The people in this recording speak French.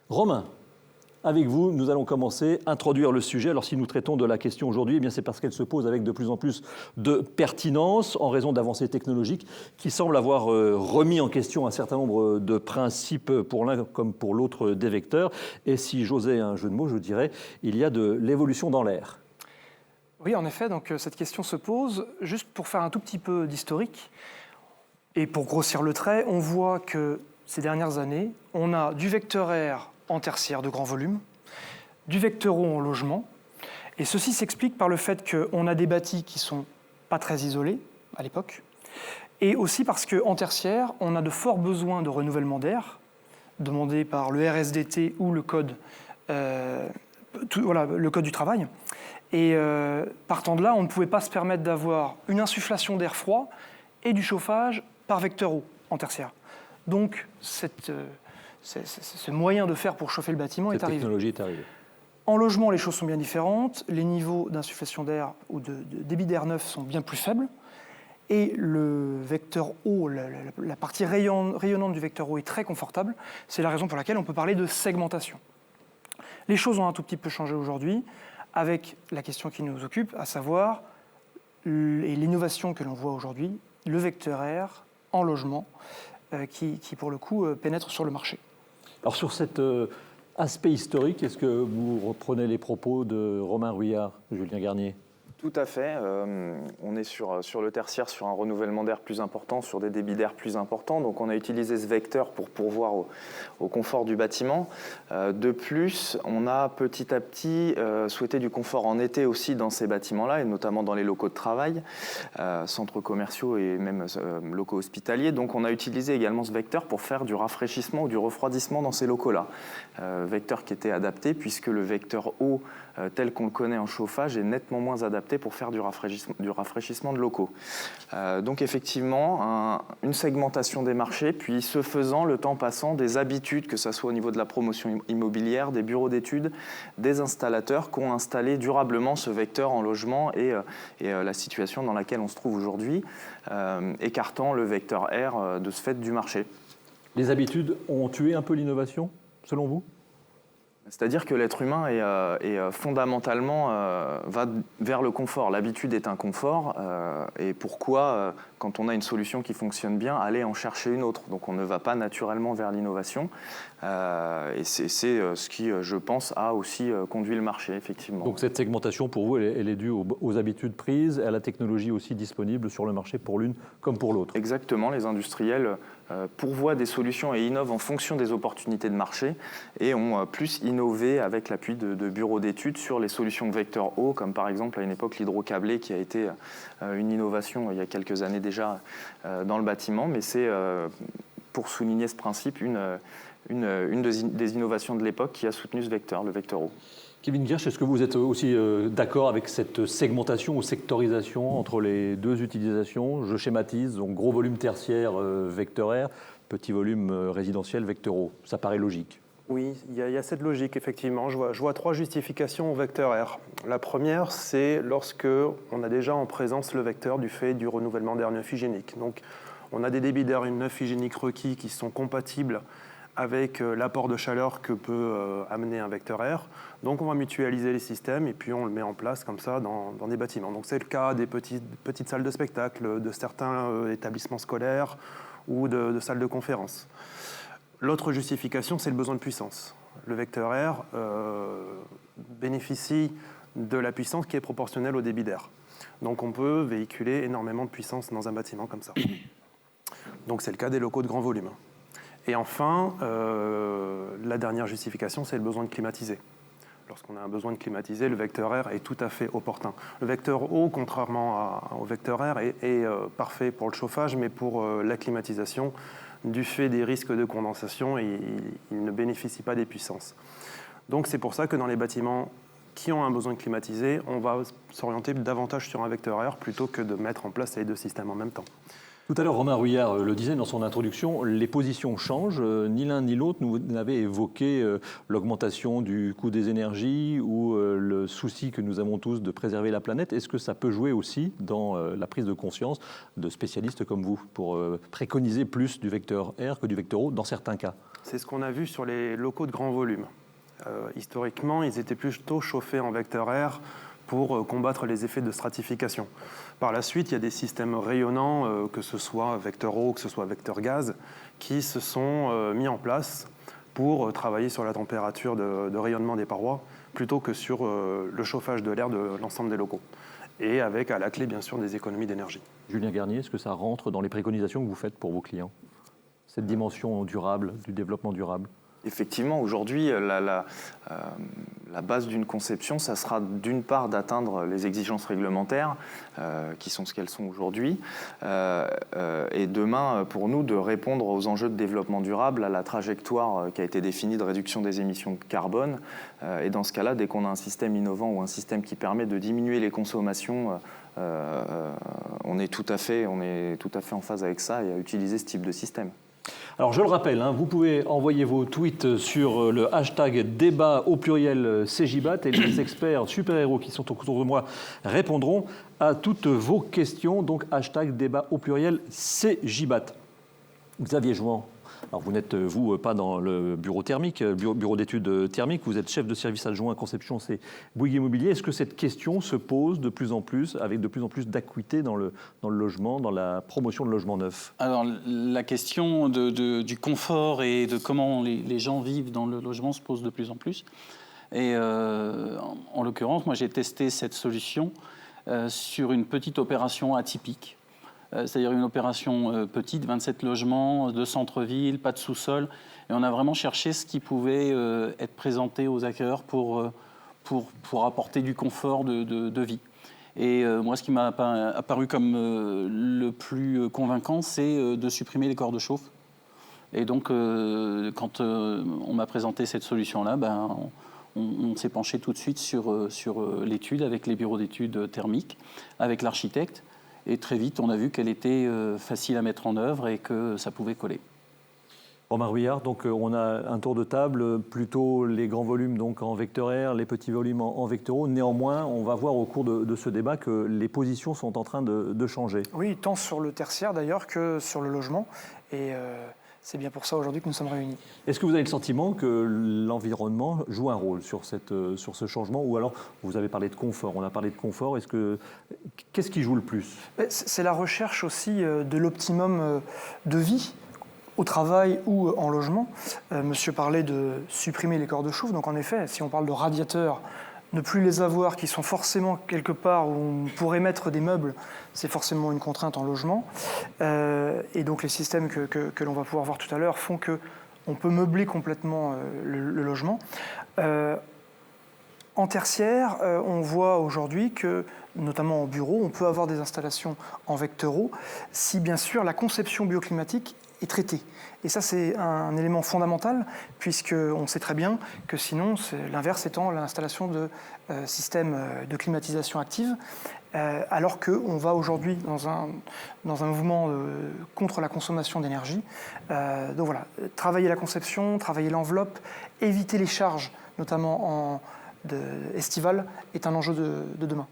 Romain, avec vous, nous allons commencer à introduire le sujet. Alors si nous traitons de la question aujourd'hui, eh bien c'est parce qu'elle se pose avec de plus en plus de pertinence en raison d'avancées technologiques qui semblent avoir remis en question un certain nombre de principes pour l'un comme pour l'autre des vecteurs. Et si j'osais un jeu de mots, je dirais, il y a de l'évolution dans l'air. Oui, en effet, donc cette question se pose. Juste pour faire un tout petit peu d'historique, et pour grossir le trait, on voit que ces dernières années, on a du vecteur R en tertiaire de grand volume, du vecteur O en logement, et ceci s'explique par le fait qu'on a des bâtis qui ne sont pas très isolés à l'époque, et aussi parce qu'en tertiaire, on a de forts besoins de renouvellement d'air, demandés par le RSDT ou le code, le code du travail. Et partant de là, on ne pouvait pas se permettre d'avoir une insufflation d'air froid et du chauffage par vecteur O en tertiaire. Donc, ce moyen de faire pour chauffer le bâtiment est arrivé. Cette technologie est arrivée. En logement, les choses sont bien différentes. Les niveaux d'insufflation d'air ou de débit d'air neuf sont bien plus faibles. Et le vecteur O, la partie rayonnante du vecteur O est très confortable. C'est la raison pour laquelle on peut parler de segmentation. Les choses ont un tout petit peu changé aujourd'hui avec la question qui nous occupe, à savoir l'innovation que l'on voit aujourd'hui, le vecteur R en logement, qui pour le coup pénètre sur le marché. Alors sur cet aspect historique, est-ce que vous reprenez les propos de Romain Rouillard, Julien Garnier ? Tout à fait. On est sur le tertiaire, sur un renouvellement d'air plus important, sur des débits d'air plus importants. Donc on a utilisé ce vecteur pour pourvoir au confort du bâtiment. De plus, on a petit à petit souhaité du confort en été aussi dans ces bâtiments-là, et notamment dans les locaux de travail, centres commerciaux et même locaux hospitaliers. Donc on a utilisé également ce vecteur pour faire du rafraîchissement ou du refroidissement dans ces locaux-là. Vecteur qui était adapté puisque le vecteur O, tel qu'on le connaît en chauffage, est nettement moins adapté pour faire du rafraîchissement de locaux. Donc effectivement, une segmentation des marchés, puis ce faisant, le temps passant, des habitudes, que ce soit au niveau de la promotion immobilière, des bureaux d'études, des installateurs qui ont installé durablement ce vecteur en logement et la situation dans laquelle on se trouve aujourd'hui, écartant le vecteur R de ce fait du marché. Les habitudes ont tué un peu l'innovation, selon vous ? C'est-à-dire que l'être humain est fondamentalement va vers le confort. L'habitude est un confort. Et pourquoi, quand on a une solution qui fonctionne bien, aller en chercher une autre ? Donc on ne va pas naturellement vers l'innovation. Et c'est ce qui, je pense, a aussi conduit le marché, effectivement. Donc cette segmentation, pour vous, elle est due aux habitudes prises, à la technologie aussi disponible sur le marché pour l'une comme pour l'autre. Exactement. Les industriels pourvoient des solutions et innovent en fonction des opportunités de marché et ont plus innové avec l'appui de bureaux d'études sur les solutions de vecteur O, comme par exemple à une époque l'hydrocablé qui a été une innovation il y a quelques années déjà dans le bâtiment, mais c'est pour souligner ce principe une des innovations de l'époque qui a soutenu ce vecteur, le vecteur O. Kevin Girsch, est-ce que vous êtes aussi d'accord avec cette segmentation ou sectorisation entre les deux utilisations ? Je schématise, donc gros volume tertiaire, vecteur R, petit volume résidentiel, vecteur O. Ça paraît logique. Oui, il y a cette logique, effectivement. Je vois trois justifications au vecteur R. La première, c'est lorsque on a déjà en présence le vecteur du fait du renouvellement d'air neuf hygiénique. Donc, on a des débits d'air neuf hygiénique requis qui sont compatibles avec l'apport de chaleur que peut amener un vecteur R. Donc on va mutualiser les systèmes et puis on le met en place comme ça dans des bâtiments. Donc c'est le cas des petites salles de spectacle, de certains établissements scolaires ou de salles de conférence. L'autre justification, c'est le besoin de puissance. Le vecteur R bénéficie de la puissance qui est proportionnelle au débit d'air. Donc on peut véhiculer énormément de puissance dans un bâtiment comme ça. Donc c'est le cas des locaux de grand volume. Et enfin, la dernière justification, c'est le besoin de climatiser. Lorsqu'on a un besoin de climatiser, le vecteur R est tout à fait opportun. Le vecteur O, contrairement au vecteur R, est parfait pour le chauffage, mais pour la climatisation, du fait des risques de condensation, il ne bénéficie pas des puissances. Donc c'est pour ça que dans les bâtiments qui ont un besoin de climatiser, on va s'orienter davantage sur un vecteur R plutôt que de mettre en place les deux systèmes en même temps. Tout à l'heure, Romain Ruyard le disait dans son introduction, les positions changent. Ni l'un ni l'autre n'avait évoqué l'augmentation du coût des énergies ou le souci que nous avons tous de préserver la planète. Est-ce que ça peut jouer aussi dans la prise de conscience de spécialistes comme vous pour préconiser plus du vecteur R que du vecteur O dans certains cas? C'est ce qu'on a vu sur les locaux de grand volume. Historiquement, ils étaient plutôt chauffés en vecteur R pour combattre les effets de stratification. Par la suite, il y a des systèmes rayonnants, que ce soit vecteur eau, que ce soit vecteur gaz, qui se sont mis en place pour travailler sur la température de rayonnement des parois, plutôt que sur le chauffage de l'air de l'ensemble des locaux. Et avec à la clé, bien sûr, des économies d'énergie. Julien Garnier, est-ce que ça rentre dans les préconisations que vous faites pour vos clients? Cette dimension durable, du développement durable? Effectivement, aujourd'hui, la base d'une conception, ça sera d'une part d'atteindre les exigences réglementaires, qui sont ce qu'elles sont aujourd'hui, et demain, pour nous, de répondre aux enjeux de développement durable, à la trajectoire qui a été définie de réduction des émissions de carbone. Et dans ce cas-là, dès qu'on a un système innovant ou un système qui permet de diminuer les consommations, on est tout à fait en phase avec ça et à utiliser ce type de système. Alors je le rappelle, vous pouvez envoyer vos tweets sur le hashtag débat au pluriel CJBAT et les experts super-héros qui sont autour de moi répondront à toutes vos questions. Donc hashtag débat au pluriel CJBAT. Xavier Jouan, alors vous n'êtes, vous, pas dans le bureau thermique, bureau d'études thermiques, vous êtes chef de service adjoint à conception, c'est Bouygues Immobilier. Est-ce que cette question se pose de plus en plus, avec de plus en plus d'acuité dans le logement, dans la promotion de logements neufs? Alors la question du confort et de comment les gens vivent dans le logement se pose de plus en plus. Et en l'occurrence, moi j'ai testé cette solution sur une petite opération atypique. C'est-à-dire une opération petite, 27 logements, de centre-ville, pas de sous-sol. Et on a vraiment cherché ce qui pouvait être présenté aux acquéreurs pour apporter du confort de vie. Et moi, ce qui m'a apparu comme le plus convaincant, c'est de supprimer les corps de chauffe. Et donc, quand on m'a présenté cette solution-là, on s'est penché tout de suite sur l'étude avec les bureaux d'études thermiques, avec l'architecte. Et très vite, on a vu qu'elle était facile à mettre en œuvre et que ça pouvait coller. Romain Ruyard, donc on a un tour de table, plutôt les grands volumes donc en vecteur R, les petits volumes en vecteur O. Néanmoins, on va voir au cours de ce débat que les positions sont en train de changer. Oui, tant sur le tertiaire d'ailleurs que sur le logement. Et c'est bien pour ça aujourd'hui que nous sommes réunis. Est-ce que vous avez le sentiment que l'environnement joue un rôle sur ce changement? Ou alors, vous avez parlé de confort, on a parlé de confort, qu'est-ce qui joue le plus? C'est la recherche aussi de l'optimum de vie, au travail ou en logement. Monsieur parlait de supprimer les corps de chauffe, donc en effet, si on parle de radiateurs, ne plus les avoir, qui sont forcément quelque part où on pourrait mettre des meubles, c'est forcément une contrainte en logement. Et donc les systèmes que l'on va pouvoir voir tout à l'heure font qu'on peut meubler complètement le logement. En tertiaire, on voit aujourd'hui que, notamment en bureau, on peut avoir des installations en vecteur O, si bien sûr la conception bioclimatique est traitée. Et ça, c'est un élément fondamental, puisqu'on sait très bien que sinon, l'inverse étant l'installation de systèmes de climatisation active, alors qu'on va aujourd'hui dans un mouvement contre la consommation d'énergie. Donc voilà, travailler la conception, travailler l'enveloppe, éviter les charges, notamment estivales, est un enjeu de demain.